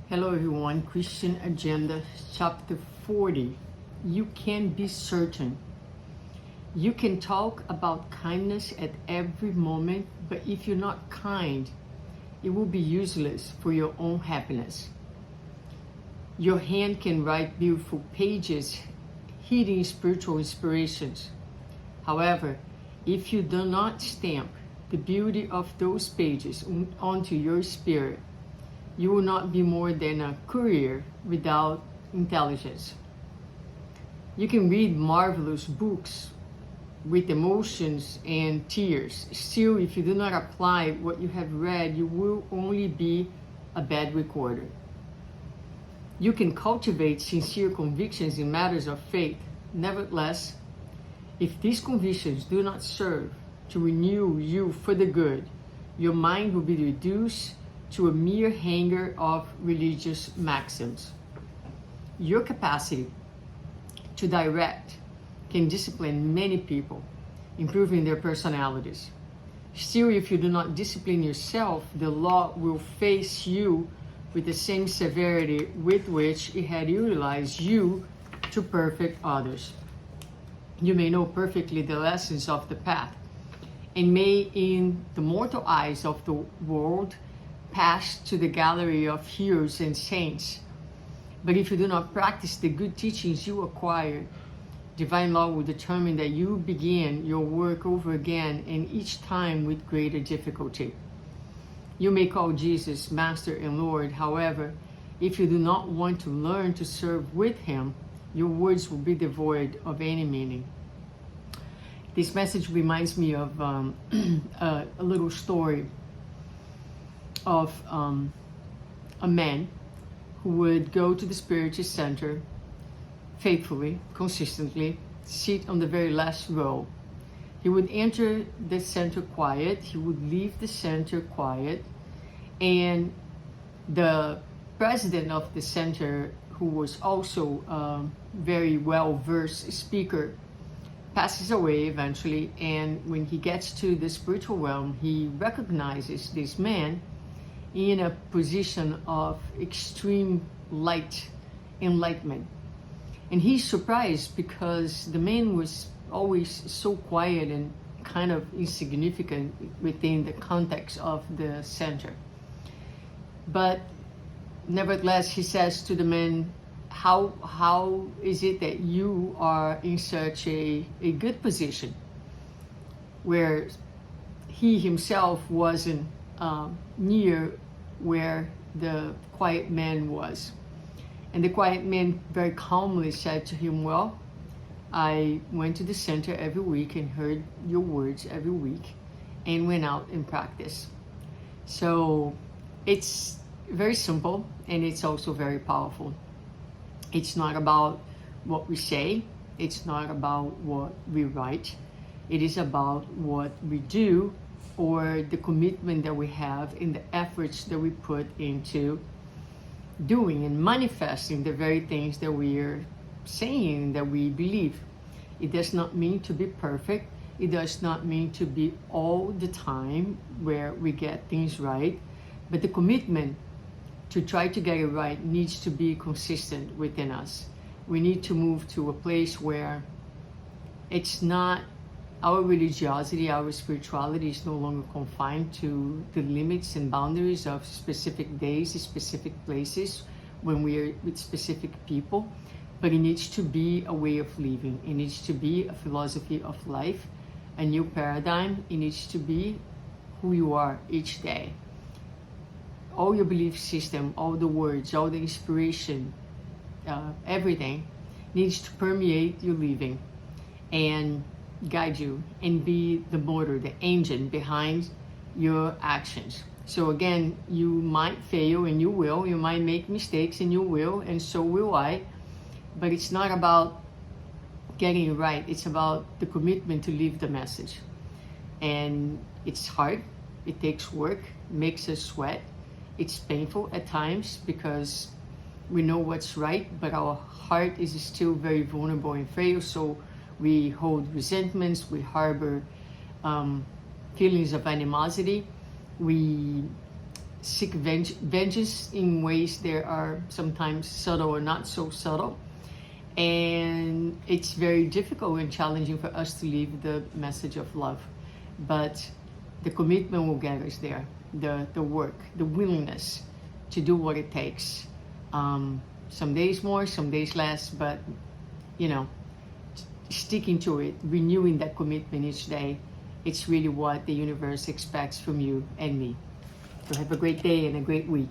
Hello everyone, Christian Agenda, chapter 40. You can be certain. You can talk about kindness at every moment, but if you're not kind, it will be useless for your own happiness. Your hand can write beautiful pages, hidden spiritual inspirations. However, if you do not stamp the beauty of those pages onto your spirit, you will not be more than a courier without intelligence. You can read marvelous books with emotions and tears. Still, if you do not apply what you have read, you will only be a bad recorder. You can cultivate sincere convictions in matters of faith. Nevertheless, if these convictions do not serve to renew you for the good, your mind will be reduced to a mere hanger of religious maxims. Your capacity to direct can discipline many people, improving their personalities. Still, if you do not discipline yourself, the law will face you with the same severity with which it had utilized you to perfect others. You may know perfectly the lessons of the path, and may in the mortal eyes of the world pass to the gallery of heroes and saints. But if you do not practice the good teachings you acquired, divine law will determine that you begin your work over again, and each time with greater difficulty. You may call Jesus Master and Lord. However, if you do not want to learn to serve with Him, your words will be devoid of any meaning. This message reminds me of a little story of a man who would go to the spiritual center faithfully, consistently, sit on the very last row. He would enter the center quiet, he would leave the center quiet, and the president of the center, who was also a very well-versed speaker, passes away eventually, and when he gets to the spiritual realm, he recognizes this man in a position of extreme light, enlightenment. And he's surprised because the man was always so quiet and kind of insignificant within the context of the center. But nevertheless, he says to the man, how is it that you are in such a good position, where he himself wasn't near where the quiet man was? And the quiet man very calmly said to him, well, I went to the center every week and heard your words every week and went out and practiced. So it's very simple, and it's also very powerful. It's not about what we say, it's not about what we write, it is about what we do, or the commitment that we have in the efforts that we put into doing and manifesting the very things that we are saying that we believe. It does not mean to be perfect. It does not mean to be all the time where we get things right. But the commitment to try to get it right needs to be consistent within us. We need to move to a place where it's not our religiosity, our spirituality is no longer confined to the limits and boundaries of specific days, specific places, when we are with specific people, but it needs to be a way of living. It needs to be a philosophy of life, a new paradigm. It needs to be who you are each day. All your belief system, all the words, all the inspiration, everything needs to permeate your living and guide you and be the motor, the engine behind your actions. So again, you might fail, and you will. You might make mistakes, and you will, and so will I. But it's not about getting it right. It's about the commitment to live the message. And it's hard. It takes work. Makes us sweat. It's painful at times because we know what's right, but our heart is still very vulnerable and frail. So we hold resentments, we harbor feelings of animosity, we seek vengeance in ways that are sometimes subtle or not so subtle. And it's very difficult and challenging for us to live the message of love. But the commitment will get us there. The work, the willingness to do what it takes. Some days more, some days less, but you know, sticking to it, renewing that commitment each day, it's really what the universe expects from you and me. So have a great day and a great week.